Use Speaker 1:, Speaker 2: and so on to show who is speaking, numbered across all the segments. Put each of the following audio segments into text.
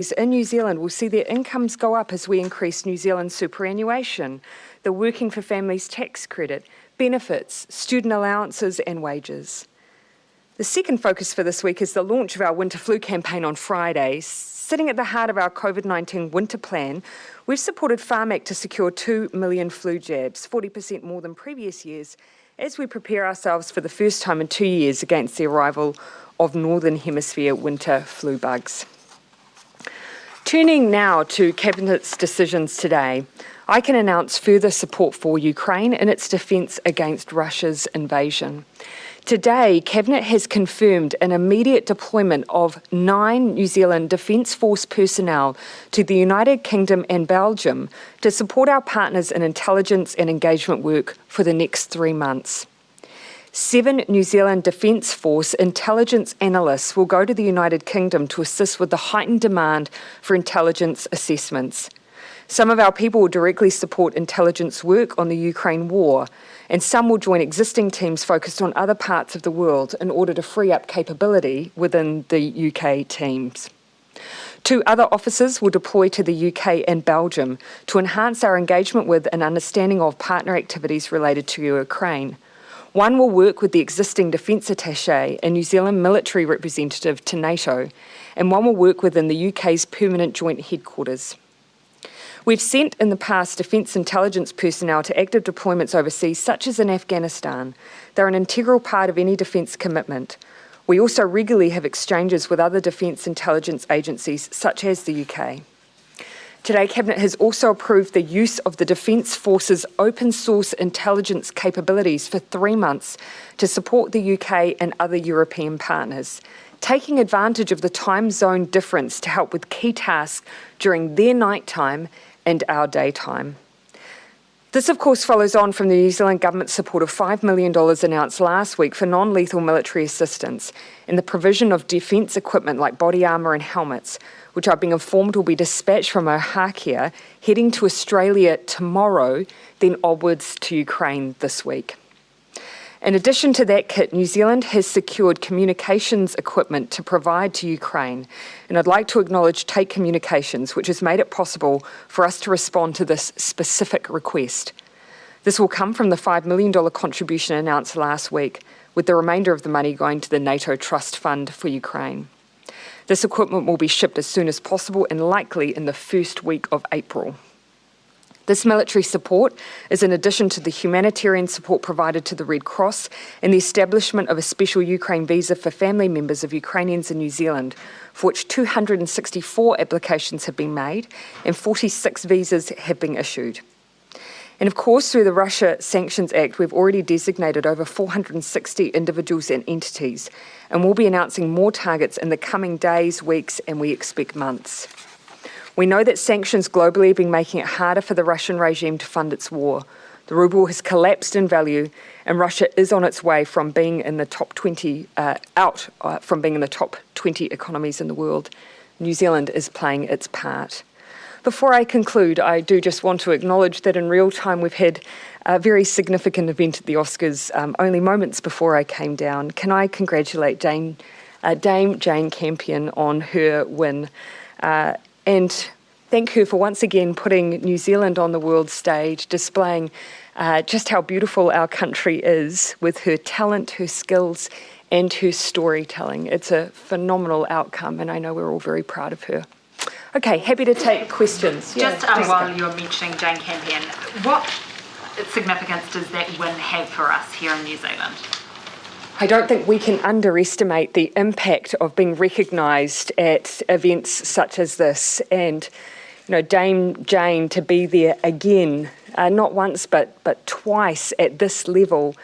Speaker 1: in New Zealand will see their incomes go up as we increase New Zealand superannuation, the Working for Families tax credit, benefits, student allowances and wages. The second focus for this week is the launch of our winter flu campaign on Friday. Sitting at the heart of our COVID-19 winter plan, we've supported Pharmac to secure 2 million flu jabs, 40% more than previous years, as we prepare ourselves for the first time in 2 years against the arrival of Northern Hemisphere winter flu bugs. Turning now to Cabinet's decisions today, I can announce further support for Ukraine in its defence against Russia's invasion. Today, Cabinet has confirmed an immediate deployment of 9 New Zealand Defence Force personnel to the United Kingdom and Belgium to support our partners in intelligence and engagement work for the next 3 months. 7 New Zealand Defence Force intelligence analysts will go to the United Kingdom to assist with the heightened demand for intelligence assessments. Some of our people will directly support intelligence work on the Ukraine war, and some will join existing teams focused on other parts of the world in order to free up capability within the UK teams. 2 other officers will deploy to the UK and Belgium to enhance our engagement with and understanding of partner activities related to Ukraine. One will work with the existing Defence Attaché and New Zealand military representative to NATO, and one will work within the UK's permanent joint headquarters. We've sent in the past defence intelligence personnel to active deployments overseas, such as in Afghanistan. They're an integral part of any defence commitment. We also regularly have exchanges with other defence intelligence agencies, such as the UK. Today, Cabinet has also approved the use of the Defence Force's open source intelligence capabilities for 3 months to support the UK and other European partners, taking advantage of the time zone difference to help with key tasks during their nighttime and our daytime. This, of course, follows on from the New Zealand Government's support of $5 million announced last week for non-lethal military assistance and the provision of defence equipment like body armour and helmets, which I've been informed will be dispatched from Ohakea, heading to Australia tomorrow, then onwards to Ukraine this week. In addition to that kit, New Zealand has secured communications equipment to provide to Ukraine, and I'd like to acknowledge Take Communications, which has made it possible for us to respond to this specific request. This will come from the $5 million contribution announced last week, with the remainder of the money going to the NATO Trust Fund for Ukraine. This equipment will be shipped as soon as possible and likely in the first week of April. This military support is in addition to the humanitarian support provided to the Red Cross and the establishment of a special Ukraine visa for family members of Ukrainians in New Zealand, for which 264 applications have been made and 46 visas have been issued. And of course, through the Russia Sanctions Act, we've already designated over 460 individuals and entities, and we'll be announcing more targets in the coming days, weeks, and we expect months. We know that sanctions globally have been making it harder for the Russian regime to fund its war. The ruble has collapsed in value, and Russia is on its way from being in the top 20 economies in the world. New Zealand is playing its part. Before I conclude, I do just want to acknowledge that in real time we've had a very significant event at the Oscars only moments before I came down. Can I congratulate Dame Jane Campion on her win and thank her for once again putting New Zealand on the world stage, displaying just how beautiful our country is with her talent, her skills and her storytelling. It's a phenomenal outcome and I know we're all very proud of her. Okay, happy to take questions.
Speaker 2: Just while you're mentioning Jane Campion, what significance does that win have for us here in New Zealand?
Speaker 1: I don't think we can underestimate the impact of being recognised at events such as this. And, you know, Dame Jane to be there again, not once but twice at this level,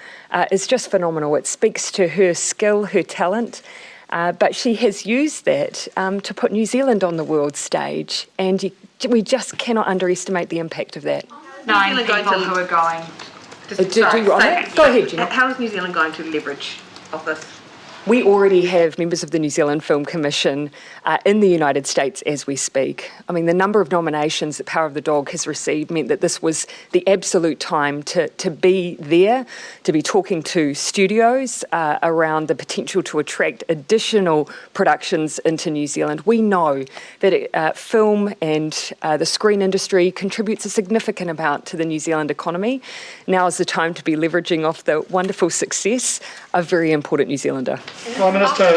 Speaker 1: is just phenomenal. It speaks to her skill, her talent. But she has used that to put New Zealand on the world stage, and we just cannot underestimate the impact of that.
Speaker 2: 9 people who are going.
Speaker 1: Go ahead, Gina.
Speaker 3: How is New Zealand going to leverage off this?
Speaker 1: We already have members of the New Zealand Film Commission in the United States as we speak. I mean, the number of nominations that Power of the Dog has received meant that this was the absolute time to be there, to be talking to studios around the potential to attract additional productions into New Zealand. We know that film and the screen industry contributes a significant amount to the New Zealand economy. Now is the time to be leveraging off the wonderful success of very important New Zealander.
Speaker 3: Prime Minister,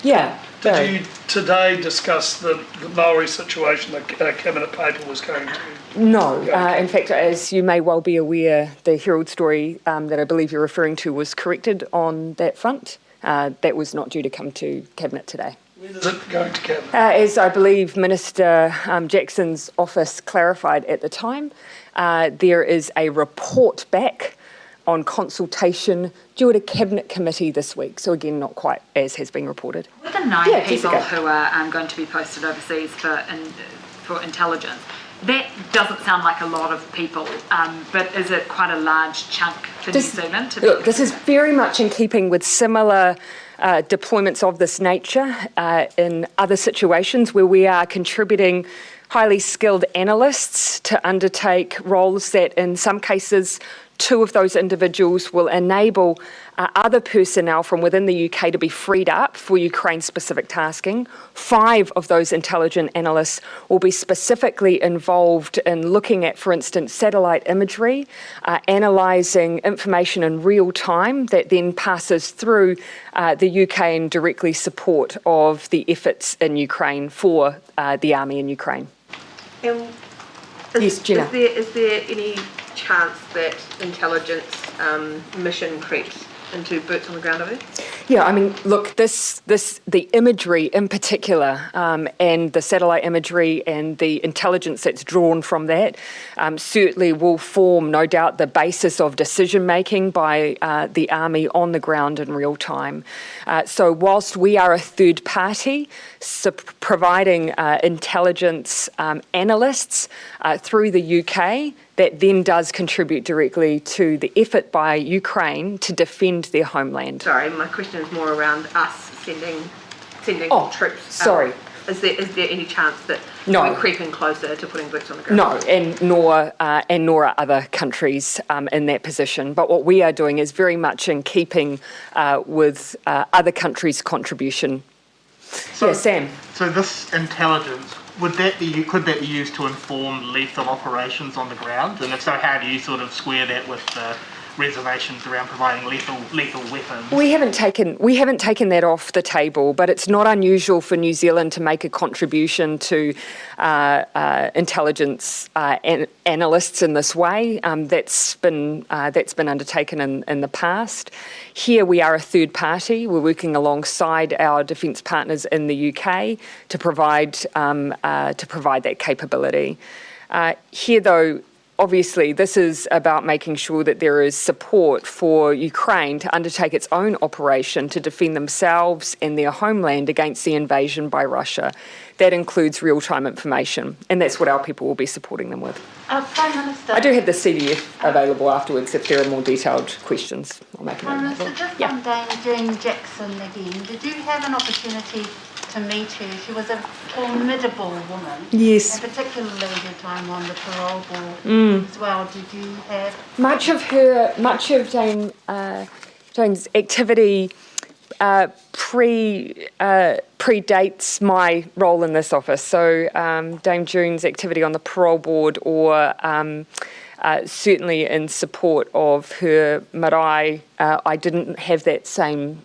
Speaker 1: Yeah.
Speaker 3: did you today discuss the Maori situation that Cabinet paper was going to?
Speaker 1: No. In fact, as you may well be aware, the Herald story that I believe you're referring to was corrected on that front. That was not due to come to Cabinet today.
Speaker 3: When is it going to Cabinet?
Speaker 1: As I believe Minister Jackson's office clarified at the time, there is a report back on consultation due at a Cabinet committee this week. So again, not quite as has been reported.
Speaker 2: With the 9 people
Speaker 1: Jessica.
Speaker 2: who are going to be posted overseas for intelligence, that doesn't sound like a lot of people, but is it quite a large chunk for New Zealand?
Speaker 1: Look, this is very much in keeping with similar deployments of this nature in other situations where we are contributing highly skilled analysts to undertake roles that in some cases 2 of those individuals will enable other personnel from within the UK to be freed up for Ukraine-specific tasking. 5 of those intelligent analysts will be specifically involved in looking at, for instance, satellite imagery, analysing information in real time that then passes through the UK and directly support of the efforts in Ukraine for the army in Ukraine. Yes, Gina.
Speaker 4: Is there any chance that intelligence mission creeps into boots on the ground over there?
Speaker 1: Yeah, I mean, look, the imagery in particular, and the satellite imagery and the intelligence that's drawn from that certainly will form, no doubt, the basis of decision-making by the Army on the ground in real time. So whilst we are a third party providing intelligence analysts through the UK, that then does contribute directly to the effort by Ukraine to defend their homeland.
Speaker 4: Sorry, my question is more around us sending troops.
Speaker 1: Sorry.
Speaker 4: Is there any chance that
Speaker 1: No.
Speaker 4: we're creeping closer to putting boots on the ground?
Speaker 1: No, and nor are other countries in that position. But what we are doing is very much in keeping with other countries' contribution.
Speaker 5: So,
Speaker 1: yeah, Sam.
Speaker 5: So this intelligence, could that be used to inform lethal operations on the ground? And if so, how do you sort of square that with the reservations around providing lethal weapons?
Speaker 1: We haven't taken that off the table, but it's not unusual for New Zealand to make a contribution to intelligence analysts in this way. That's been undertaken in the past. Here we are a third party. We're working alongside our defence partners in the UK to provide that capability. Here, though, obviously, this is about making sure that there is support for Ukraine to undertake its own operation to defend themselves and their homeland against the invasion by Russia. That includes real-time information, and that's what our people will be supporting them with.
Speaker 6: Prime Minister.
Speaker 1: I do have the CDF available afterwards if there are more detailed questions. I'll make
Speaker 6: Prime
Speaker 1: it available.
Speaker 6: Minister, just on Dame Jane Jackson again, did you have an opportunity to meet her? She was a formidable woman.
Speaker 1: Yes.
Speaker 6: And particularly the time on the parole board as well. Did you have...
Speaker 1: Much of Jane's activity predates my role in this office. So Dame June's activity on the parole board, or certainly in support of her marae, I didn't have that same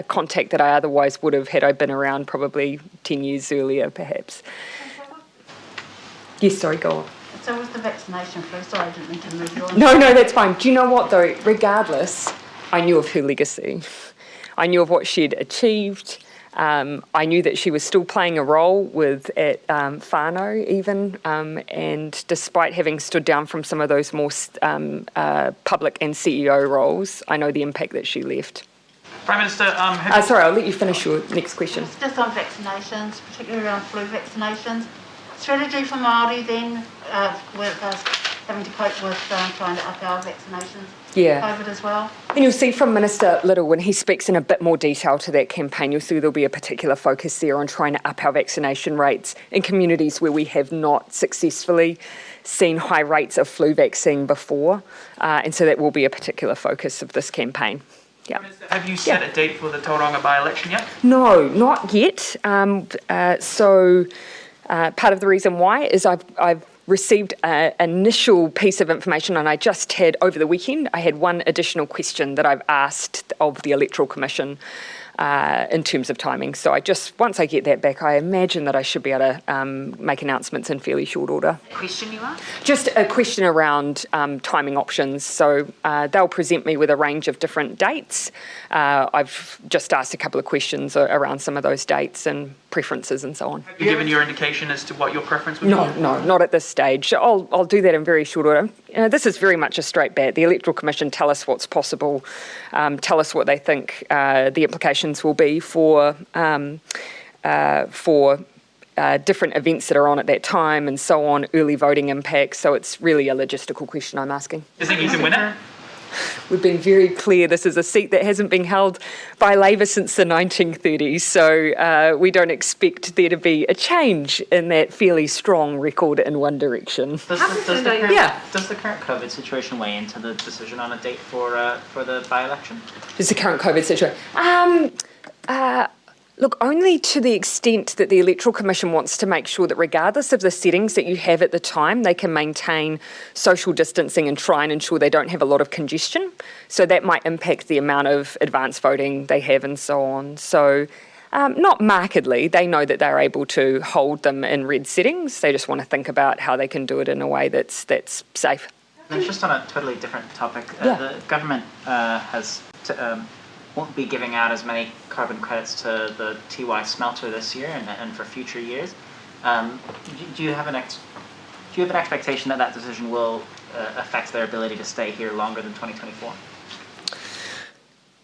Speaker 1: contact that I otherwise would have had I been around probably 10 years earlier, perhaps. Yes, sorry, go on.
Speaker 6: So was the vaccination flu? Sorry, I didn't mean to move you on.
Speaker 1: No, that's fine. Do you know what, though? Regardless, I knew of her legacy. I knew of what she'd achieved. I knew that she was still playing a role at whānau even, and despite having stood down from some of those more public and CEO roles, I know the impact that she left.
Speaker 7: Prime Minister,
Speaker 1: sorry, I'll let you finish your next question.
Speaker 6: It's just on vaccinations, particularly around flu vaccinations. Strategy for Māori then, having to cope with trying to up our vaccinations.
Speaker 1: Yeah.
Speaker 6: COVID as well.
Speaker 1: And you'll see from Minister Little, when he speaks in a bit more detail to that campaign, you'll see there'll be a particular focus there on trying to up our vaccination rates in communities where we have not successfully seen high rates of flu vaccine before. And so that will be a particular focus of this campaign. Yeah.
Speaker 7: Have you set a date for the Tauranga by-election yet?
Speaker 1: No, not yet. So part of the reason why is I've received an initial piece of information, and I just had, over the weekend, I had one additional question that I've asked of the Electoral Commission in terms of timing. So once I get that back, I imagine that I should be able to make announcements in fairly short order.
Speaker 2: Question you asked?
Speaker 1: Just a question around timing options. So they'll present me with a range of different dates. I've just asked a couple of questions around some of those dates and preferences and so on.
Speaker 7: Have you given your indication as to what your preference would be?
Speaker 1: No, not at this stage. I'll do that in very short order. This is very much a straight bat. The Electoral Commission tell us what's possible, tell us what they think the implications will be for different events that are on at that time and so on, early voting impacts. So it's really a logistical question I'm asking.
Speaker 7: Do you think you can win it?
Speaker 1: We've been very clear this is a seat that hasn't been held by Labor since the 1930s, so we don't expect there to be a change in that fairly strong record in one direction.
Speaker 8: Does the current COVID situation weigh into the decision on a date for the by-election?
Speaker 1: Is the current COVID situation? Look, only to the extent that the Electoral Commission wants to make sure that regardless of the settings that you have at the time, they can maintain social distancing and try and ensure they don't have a lot of congestion. So that might impact the amount of advance voting they have and so on. So not markedly, they know that they're able to hold them in red settings. They just want to think about how they can do it in a way that's safe.
Speaker 8: And just on a totally different topic, the government won't be giving out as many carbon credits to the TY smelter this year and for future years. Do you have an expectation that decision will affect their ability to stay here longer than 2024?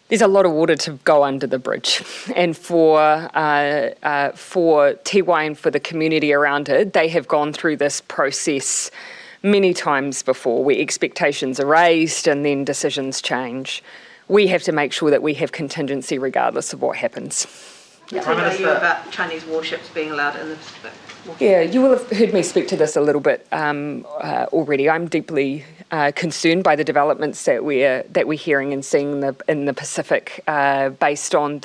Speaker 1: There's a lot of water to go under the bridge, and for TY and for the community around it, they have gone through this process many times before, where expectations are raised and then decisions change. We have to make sure that we have contingency regardless of what happens.
Speaker 4: Yeah. Tell you about Chinese warships being allowed in the Pacific.
Speaker 1: Yeah, you will have heard me speak to this a little bit already. I'm deeply concerned by the developments that we're hearing and seeing in the Pacific based on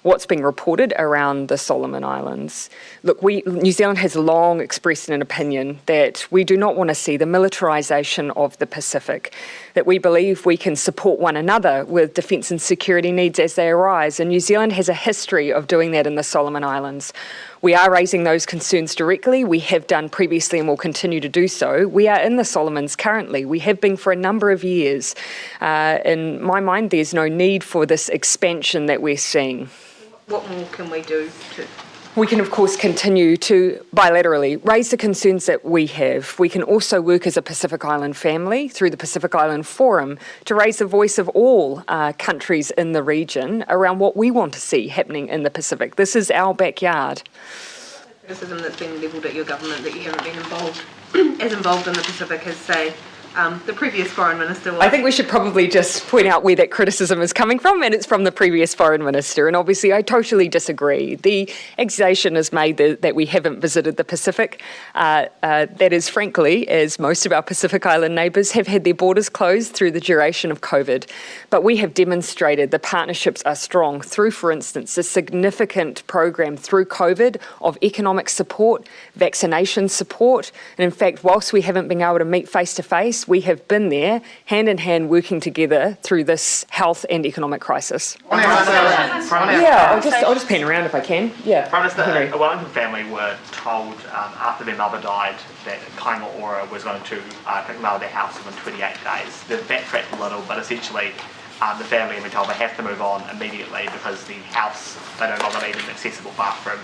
Speaker 1: what's being reported around the Solomon Islands. Look, New Zealand has long expressed an opinion that we do not want to see the militarisation of the Pacific, that we believe we can support one another with defence and security needs as they arise, and New Zealand has a history of doing that in the Solomon Islands. We are raising those concerns directly. We have done previously and will continue to do so. We are in the Solomons currently. We have been for a number of years. In my mind, there's no need for this expansion that we're seeing.
Speaker 4: What more can we do to...
Speaker 1: We can, of course, continue to bilaterally raise the concerns that we have. We can also work as a Pacific Island family through the Pacific Island Forum to raise the voice of all countries in the region around what we want to see happening in the Pacific. This is our backyard.
Speaker 4: Criticism that's been levelled at your government that you haven't been involved in the Pacific as, say, the previous Foreign Minister was...
Speaker 1: I think we should probably just point out where that criticism is coming from, and it's from the previous Foreign Minister, and obviously I totally disagree. The accusation is made that we haven't visited the Pacific. That is, frankly, as most of our Pacific Island neighbours have had their borders closed through the duration of COVID. But we have demonstrated the partnerships are strong through, for instance, a significant program through COVID of economic support, vaccination support, and in fact, whilst we haven't been able to meet face-to-face, we have been there, hand in hand, working together through this health and economic crisis. I'll just pan around if I can. Yeah.
Speaker 9: Prime Minister, a Wellington family were told after their mother died that Kainga Ora was going to kick them out of their house within 28 days. They've backtracked a little, but essentially the family have been told they have to move on immediately because the house, they no longer need an accessible bathroom.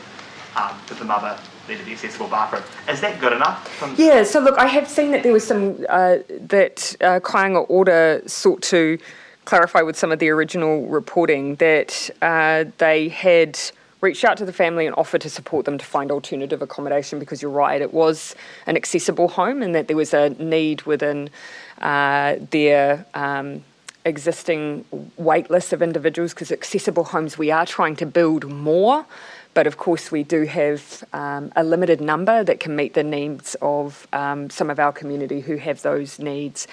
Speaker 9: That the mother needed the accessible bathroom. Is that good enough?
Speaker 1: Yeah, so look, I have seen that there was some, that Kainga Ora sought to clarify with some of the original reporting that they had reached out to the family and offered to support them to find alternative accommodation, because you're right, it was an accessible home and that there was a need within their existing wait list of individuals, because accessible homes, we are trying to build more, but of course we do have a limited number that can meet the needs of some of our community who have those needs.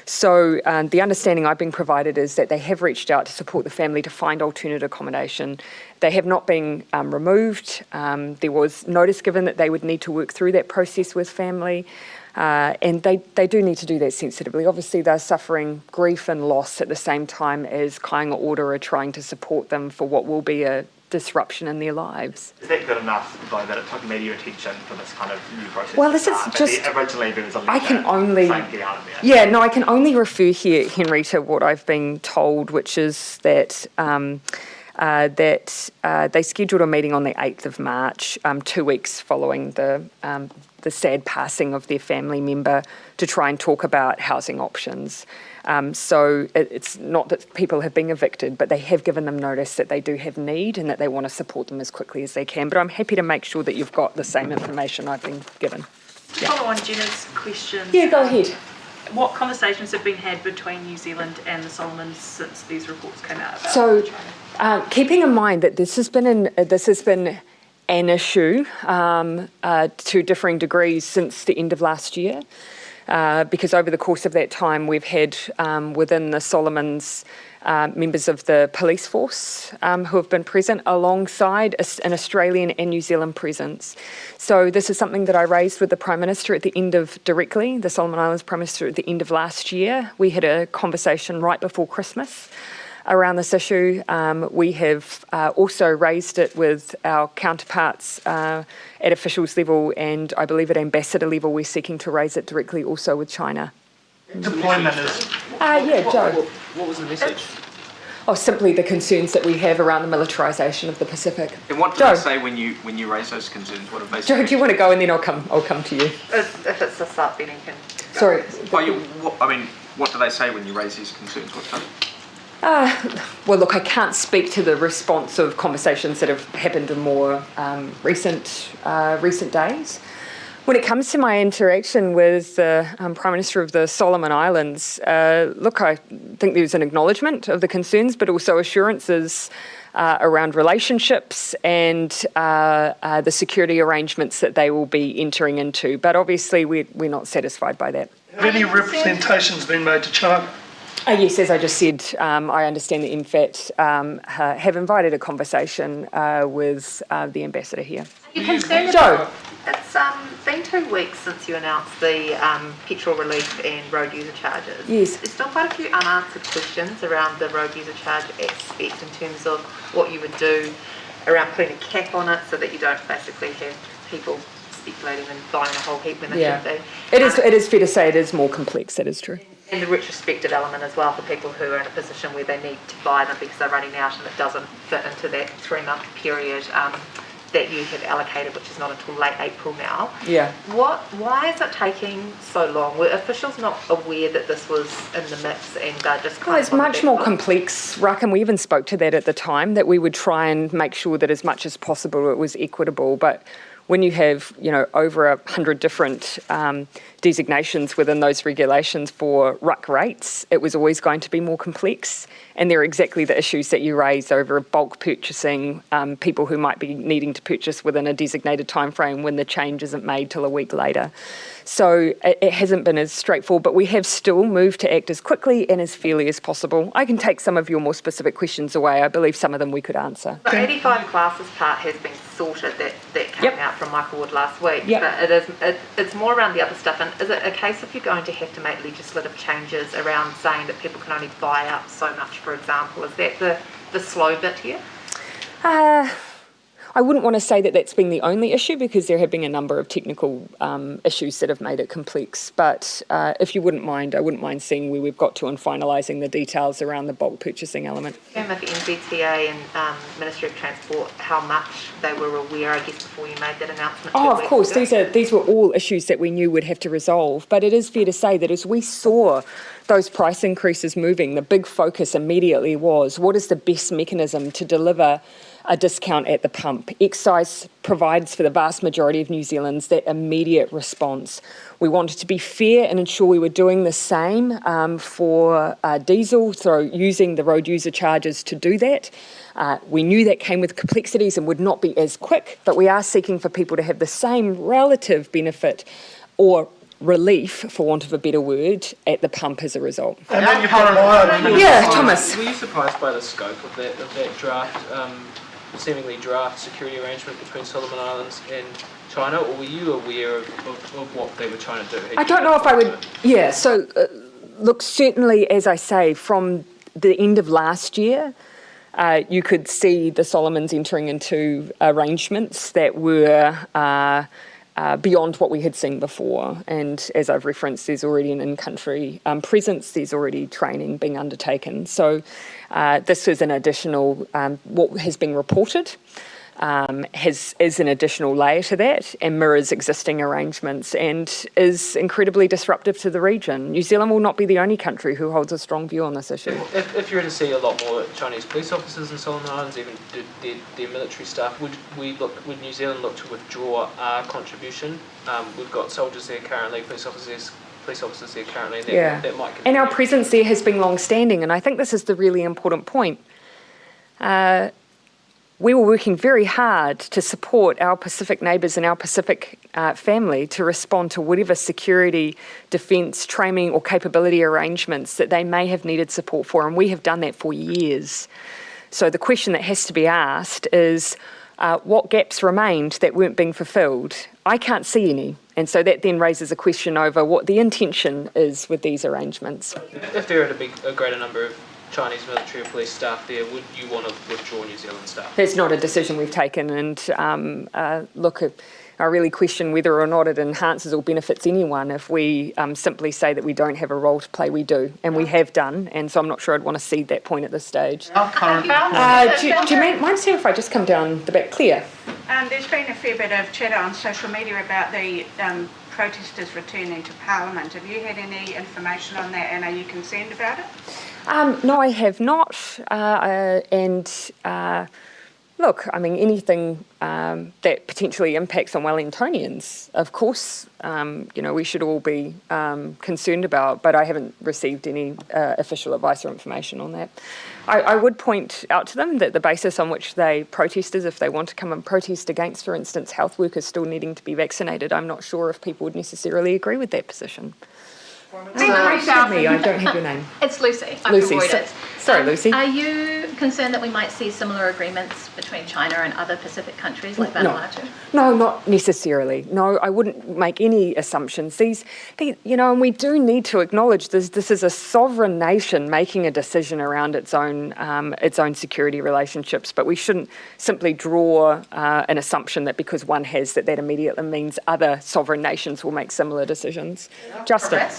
Speaker 1: So the understanding I've been provided is that they have reached out to support the family to find alternate accommodation. They have not been removed. There was notice given that they would need to work through that process with family. And they do need to do that sensitively. Obviously, they're suffering grief and loss at the same time as Kāinga Ora are trying to support them for what will be a disruption in their lives.
Speaker 9: Is that good enough, though, that it took media attention for this kind of new process?
Speaker 1: Well, this is just...
Speaker 9: Originally, there was a letter
Speaker 1: I can only...
Speaker 9: saying get out of there.
Speaker 1: Yeah, no, I can only refer here, Henry, to what I've been told, which is that they scheduled a meeting on the 8th of March, 2 weeks following the sad passing of their family member, to try and talk about housing options. So it's not that people have been evicted, but they have given them notice that they do have need and that they want to support them as quickly as they can. But I'm happy to make sure that you've got the same information I've been given.
Speaker 10: To follow on Jenna's question.
Speaker 1: Yeah, go ahead.
Speaker 10: What conversations have been had between New Zealand and the Solomons since these reports came out about
Speaker 1: So,
Speaker 10: China?
Speaker 1: keeping in mind that this has been an issue to differing degrees since the end of last year, because over the course of that time we've had within the Solomons members of the police force who have been present alongside an Australian and New Zealand presence. So this is something that I raised with the Prime Minister at the end of, directly, the Solomon Islands Prime Minister at the end of last year. We had a conversation right before Christmas around this issue. We have also raised it with our counterparts at officials level, and I believe at ambassador level we're seeking to raise it directly also with China.
Speaker 5: Deployment is...
Speaker 1: Joe.
Speaker 11: What was the message?
Speaker 1: Oh, simply the concerns that we have around the militarisation of the Pacific.
Speaker 11: And what did they say when you raised those concerns? What have they said?
Speaker 1: Joe, do you want to go and then I'll come to you?
Speaker 4: If it's a start, then you can go.
Speaker 1: Sorry.
Speaker 11: What do they say when you raise these concerns? What time?
Speaker 1: Well, look, I can't speak to the response of conversations that have happened in more recent days. When it comes to my interaction with the Prime Minister of the Solomon Islands, look, I think there's an acknowledgement of the concerns, but also assurances around relationships and the security arrangements that they will be entering into. But obviously, we're not satisfied by that.
Speaker 3: Have any representations been made to China?
Speaker 1: Yes, as I just said, I understand that MFAT have invited a conversation with the ambassador here.
Speaker 4: Are you concerned
Speaker 1: Joe?
Speaker 4: It's been 2 weeks since you announced the petrol relief and road user charges.
Speaker 1: Yes.
Speaker 4: There's still quite a few unanswered questions around the road user charge aspect in terms of what you would do around putting a cap on it so that you don't basically have people speculating and buying a whole heap when they should be.
Speaker 1: It is fair to say it is more complex, that is true.
Speaker 4: And the retrospective element as well for people who are in a position where they need to buy them because they're running out and it doesn't fit into that 3-month period that you have allocated, which is not until late April now.
Speaker 1: Yeah.
Speaker 4: Why is it taking so long? Were officials not aware that this was in the mix and just kind
Speaker 1: Well, it's
Speaker 4: of
Speaker 1: much more complex, Ruck, and we even spoke to that at the time, that we would try and make sure that as much as possible it was equitable. But when you have, over 100 different designations within those regulations for ruck rates, it was always going to be more complex. And they're exactly the issues that you raise over bulk purchasing, people who might be needing to purchase within a designated time frame when the change isn't made till a week later. So it hasn't been as straightforward, but we have still moved to act as quickly and as fairly as possible. I can take some of your more specific questions away. I believe some of them we could answer.
Speaker 4: The 85 classes part has been sorted, that came out from Michael Wood last week,
Speaker 1: Yep.
Speaker 4: but it's more around the other stuff. And is it a case if you're going to have to make legislative changes around saying that people can only buy up so much, for example? Is that the slow bit here?
Speaker 1: I wouldn't want to say that that's been the only issue, because there have been a number of technical issues that have made it complex. But if you wouldn't mind, I wouldn't mind seeing where we've got to and finalising the details around the bulk purchasing element.
Speaker 4: With the NZTA and Ministry of Transport, how much they were aware, I guess, before you made that announcement?
Speaker 1: Oh, of course. These were all issues that we knew would have to resolve. But it is fair to say that as we saw those price increases moving, the big focus immediately was, what is the best mechanism to deliver a discount at the pump. Excise provides for the vast majority of New Zealanders that immediate response. We wanted to be fair and ensure we were doing the same for diesel through using the road user charges to do that. We knew that came with complexities and would not be as quick, but we are seeking for people to have the same relative benefit or relief, for want of a better word, at the pump as a result.
Speaker 3: And then you put mine.
Speaker 1: Yeah, Thomas.
Speaker 12: Were you surprised by the scope of that draft, seemingly draft security arrangement between Solomon Islands and China, or were you aware of what they were trying to do?
Speaker 1: I don't know if I would, so look, certainly, as I say, from the end of last year, you could see the Solomons entering into arrangements that were beyond what we had seen before. And as I've referenced, there's already an in-country presence, there's already training being undertaken. So this is an additional, what has been reported is an additional layer to that and mirrors existing arrangements and is incredibly disruptive to the region. New Zealand will not be the only country who holds a strong view on this issue.
Speaker 12: If you were to see a lot more Chinese police officers in Solomon Islands, even their military staff, would New Zealand look to withdraw our contribution? We've got soldiers there currently, police officers there currently. That might continue.
Speaker 1: And our presence there has been long-standing, and I think this is the really important point. We were working very hard to support our Pacific neighbours and our Pacific family to respond to whatever security, defence, training or capability arrangements that they may have needed support for, and we have done that for years. So the question that has to be asked is what gaps remained that weren't being fulfilled? I can't see any, and so that then raises a question over what the intention is with these arrangements.
Speaker 12: If there are a greater number of Chinese military or police staff there, would you want to withdraw New Zealand staff?
Speaker 1: That's not a decision we've taken, and look, I really question whether or not it enhances or benefits anyone if we simply say that we don't have a role to play. We do, and we have done, and so I'm not sure I'd want to cede that point at this stage. Do you mind if I just come down the back? Claire?
Speaker 13: There's been a fair bit of chatter on social media about the protesters returning to Parliament. Have you had any information on that, and are you concerned about it?
Speaker 1: No, I have not. Look, I mean, anything that potentially impacts on Wellingtonians, of course, we should all be concerned about, but I haven't received any official advice or information on that. I would point out to them that the basis on which they protest is if they want to come and protest against, for instance, health workers still needing to be vaccinated. I'm not sure if people would necessarily agree with that position. I don't have your name.
Speaker 14: It's Lucy.
Speaker 1: Lucy. Sorry, Lucy.
Speaker 14: Are you concerned that we might see similar agreements between China and other Pacific countries like Vanuatu?
Speaker 1: No, not necessarily. No, I wouldn't make any assumptions. These, and we do need to acknowledge this is a sovereign nation making a decision around its own security relationships, but we shouldn't simply draw an assumption that because one has that immediately means other sovereign nations will make similar decisions. Justin.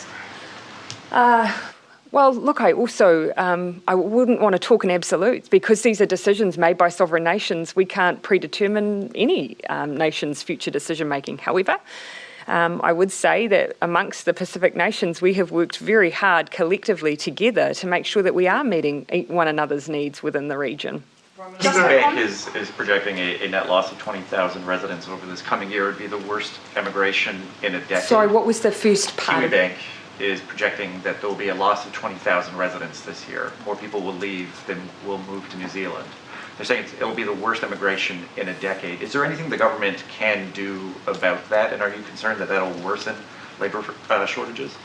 Speaker 1: Well, look, I also, I wouldn't want to talk in absolutes because these are decisions made by sovereign nations. We can't predetermine any nation's future decision-making. However, I would say that amongst the Pacific nations, we have worked very hard collectively together to make sure that we are meeting one another's needs within the region.
Speaker 15: Bank is projecting a net loss of 20,000 residents over this coming year. It would be the worst emigration in a decade.
Speaker 1: Sorry, what was the first part?
Speaker 15: Bank is projecting that there will be a loss of 20,000 residents this year. More people will leave than will move to New Zealand. They're saying it will be the worst immigration in a decade. Is there anything the government can do about that? And are you concerned that that'll worsen labour shortages?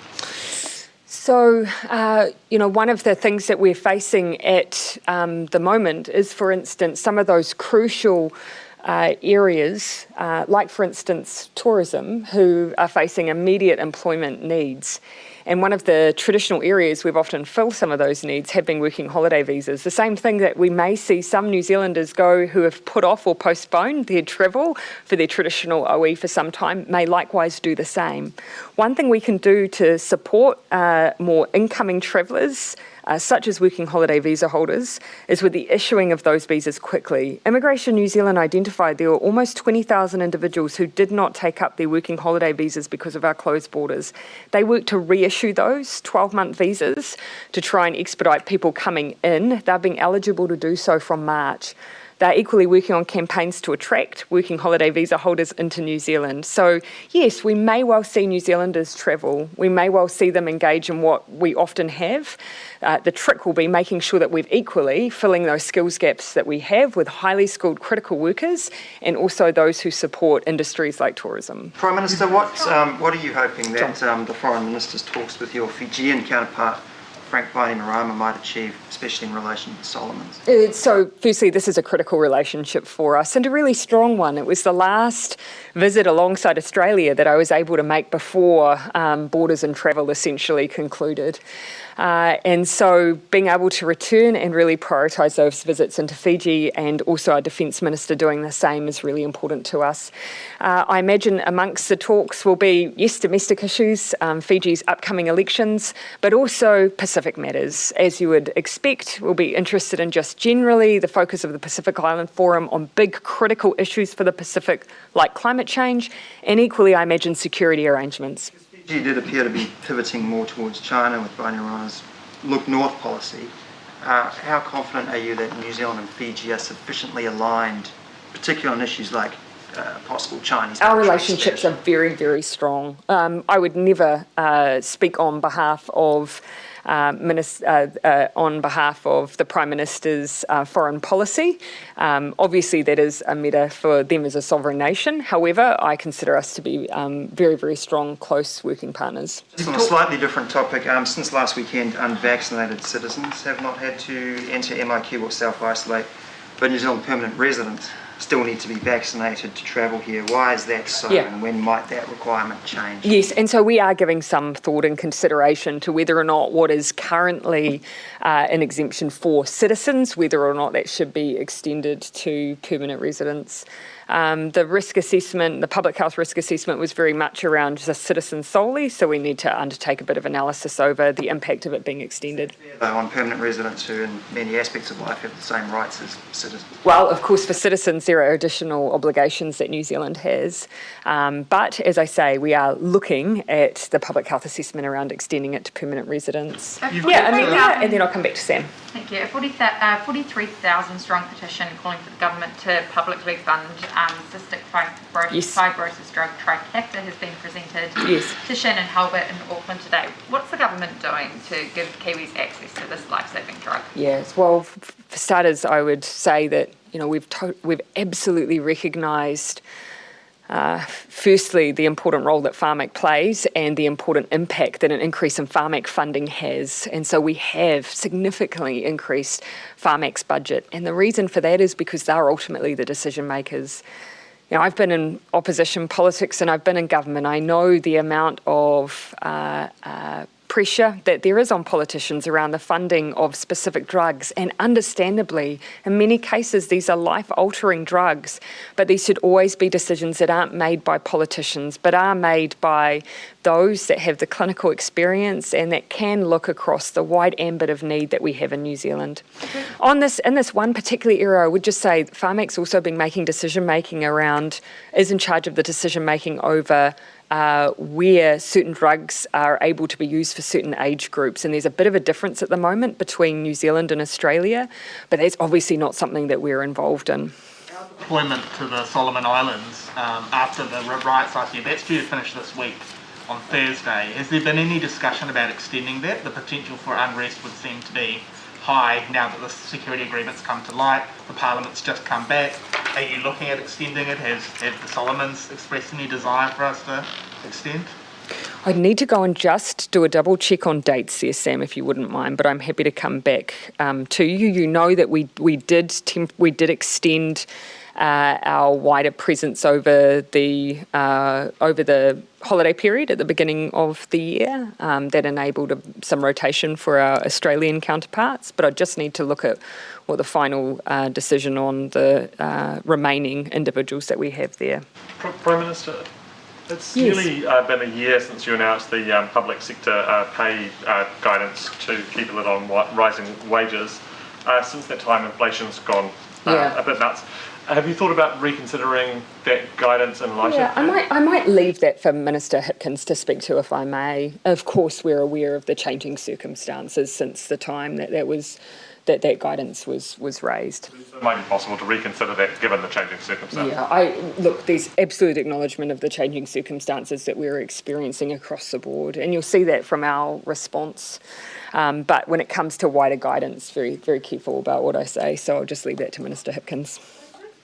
Speaker 1: So, one of the things that we're facing at the moment is, for instance, some of those crucial areas, like, for instance, tourism, who are facing immediate employment needs. And one of the traditional areas we've often filled some of those needs have been working holiday visas. The same thing that we may see some New Zealanders go who have put off or postponed their travel for their traditional OE for some time may likewise do the same. One thing we can do to support more incoming travellers, such as working holiday visa holders, is with the issuing of those visas quickly. Immigration New Zealand identified there were almost 20,000 individuals who did not take up their working holiday visas because of our closed borders. They worked to reissue those 12-month visas to try and expedite people coming in. They're being eligible to do so from March. They're equally working on campaigns to attract working holiday visa holders into New Zealand. So yes, we may well see New Zealanders travel. We may well see them engage in what we often have. The trick will be making sure that we're equally filling those skills gaps that we have with highly skilled critical workers and also those who support industries like tourism.
Speaker 16: Prime Minister, what are you hoping that the Foreign Minister's talks with your Fijian counterpart Frank Bainimarama might achieve, especially in relation to the Solomons?
Speaker 1: So firstly, this is a critical relationship for us and a really strong one. It was the last visit alongside Australia that I was able to make before borders and travel essentially concluded. And so being able to return and really prioritise those visits into Fiji and also our Defence Minister doing the same is really important to us. I imagine amongst the talks will be, yes, domestic issues, Fiji's upcoming elections, but also Pacific matters. As you would expect, we'll be interested in just generally the focus of the Pacific Island Forum on big critical issues for the Pacific like climate change and equally, I imagine, security arrangements.
Speaker 16: Fiji did appear to be pivoting more towards China with Bainimarama's look north policy. How confident are you that New Zealand and Fiji are sufficiently aligned, particularly on issues like possible Chinese?
Speaker 1: Our relationships are very, very strong. I would never speak on behalf of the Prime Minister's foreign policy. Obviously, that is a matter for them as a sovereign nation. However, I consider us to be very, very strong, close working partners.
Speaker 16: Just on a slightly different topic, since last weekend, unvaccinated citizens have not had to enter MIQ or self-isolate, but New Zealand permanent residents still need to be vaccinated to travel here. Why is that so, and when might that requirement change?
Speaker 1: Yes, and so we are giving some thought and consideration to whether or not what is currently an exemption for citizens, whether or not that should be extended to permanent residents. The risk assessment, the public health risk assessment was very much around just citizens solely, so we need to undertake a bit of analysis over the impact of it being extended.
Speaker 16: On permanent residents who in many aspects of life have the same rights as citizens?
Speaker 1: Well, of course, for citizens there are additional obligations that New Zealand has, but as I say, we are looking at the public health assessment around extending it to permanent residents. And then I'll come back to Sam.
Speaker 17: Thank you. A 43,000 strong petition calling for the government to publicly fund cystic fibrosis drug Trikafta has been presented to Shannon Halbert in Auckland today. What's the government doing to give Kiwis access to this life-saving drug?
Speaker 1: Yes, well, for starters, I would say that we've absolutely recognised firstly, the important role that Pharmac plays and the important impact that an increase in Pharmac funding has. And so we have significantly increased Pharmac's budget. And the reason for that is because they're ultimately the decision makers. I've been in opposition politics and I've been in government. I know the amount of pressure that there is on politicians around the funding of specific drugs, and understandably, in many cases, these are life-altering drugs, but these should always be decisions that aren't made by politicians, but are made by those that have the clinical experience and that can look across the wide ambit of need that we have in New Zealand. In this one particular area, I would just say Pharmac's also been making decision-making is in charge of the decision-making over where certain drugs are able to be used for certain age groups. And there's a bit of a difference at the moment between New Zealand and Australia, but that's obviously not something that we're involved in.
Speaker 5: Deployment to the Solomon Islands after the riots last year, that's due to finish this week on Thursday. Has there been any discussion about extending that? The potential for unrest would seem to be high now that the security agreement's come to light, the Parliament's just come back. Are you looking at extending it? Have the Solomons expressed any desire for us to extend?
Speaker 1: I'd need to go and just do a double check on dates there, Sam, if you wouldn't mind, but I'm happy to come back to you. You know that we did extend our wider presence over the holiday period at the beginning of the year. That enabled some rotation for our Australian counterparts, but I just need to look at what the final decision on the remaining individuals that we have there.
Speaker 18: Prime Minister, it's nearly been a year since you announced the public sector pay guidance to keep a lid on rising wages. Since that time, inflation's gone a bit nuts. Have you thought about reconsidering that guidance in light of that?
Speaker 1: I might leave that for Minister Hipkins to speak to, if I may. Of course, we're aware of the changing circumstances since the time that was that guidance was raised.
Speaker 18: It might be possible to reconsider that given the changing circumstances.
Speaker 1: Yeah, look, there's absolute acknowledgement of the changing circumstances that we're experiencing across the board, and you'll see that from our response. But when it comes to wider guidance, very, very careful about what I say, so I'll just leave that to Minister Hipkins.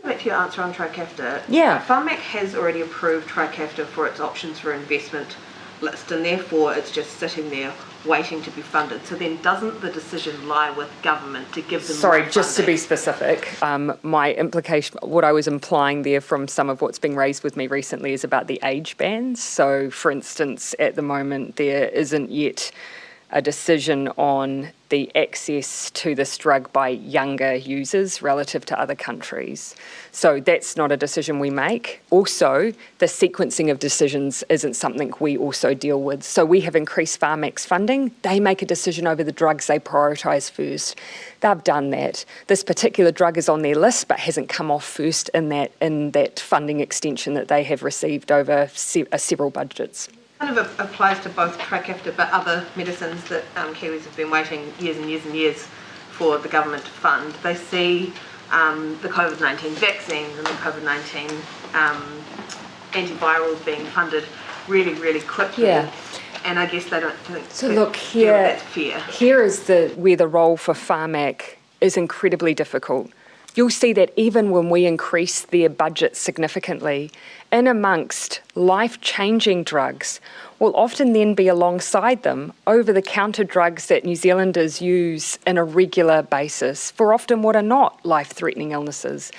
Speaker 4: Back to your answer on Trikafta.
Speaker 1: Yeah.
Speaker 4: Farmac has already approved Trikafta for its options for investment list, and therefore it's just sitting there waiting to be funded. So then doesn't the decision lie with government to give them
Speaker 1: Sorry,
Speaker 4: more
Speaker 1: just to be
Speaker 4: funding?
Speaker 1: specific, my implication, what I was implying there from some of what's been raised with me recently is about the age bands. So, for instance, at the moment there isn't yet a decision on the access to this drug by younger users relative to other countries. So that's not a decision we make. Also, the sequencing of decisions isn't something we also deal with. So we have increased Farmac's funding. They make a decision over the drugs they prioritise first. They've done that. This particular drug is on their list but hasn't come off first in that funding extension that they have received over several budgets.
Speaker 4: Kind of applies to both Trikafta but other medicines that Kiwis have been waiting years and years and years for the government to fund. They see the COVID-19 vaccines and the COVID-19 antivirals being funded really, really quickly.
Speaker 1: Yeah.
Speaker 4: And I guess they don't think
Speaker 1: So look, here
Speaker 4: that's fair.
Speaker 1: Here is where the role for Farmac is incredibly difficult. You'll see that even when we increase their budget significantly, in amongst life-changing drugs will often then be alongside them over-the-counter drugs that New Zealanders use on a regular basis for often what are not life-threatening illnesses.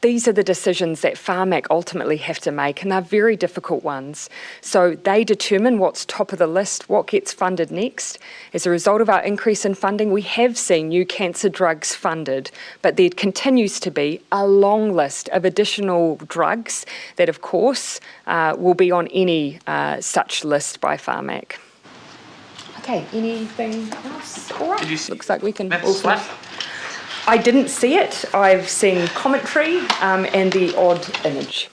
Speaker 1: These are the decisions that Farmac ultimately have to make, and they're very difficult ones. So they determine what's top of the list, what gets funded next. As a result of our increase in funding, we have seen new cancer drugs funded, but there continues to be a long list of additional drugs that, of course, will be on any such list by Farmac. Okay, anything else? All right, looks like we can all finish. I didn't see it. I've seen commentary and the odd image.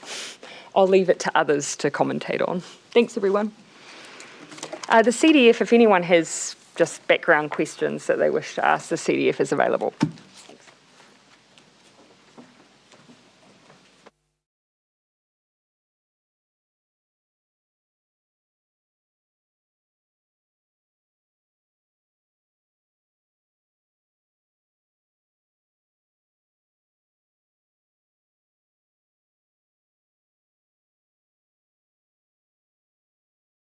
Speaker 1: I'll leave it to others to commentate on. Thanks, everyone. The CDF, if anyone has just background questions that they wish to ask, the CDF is available.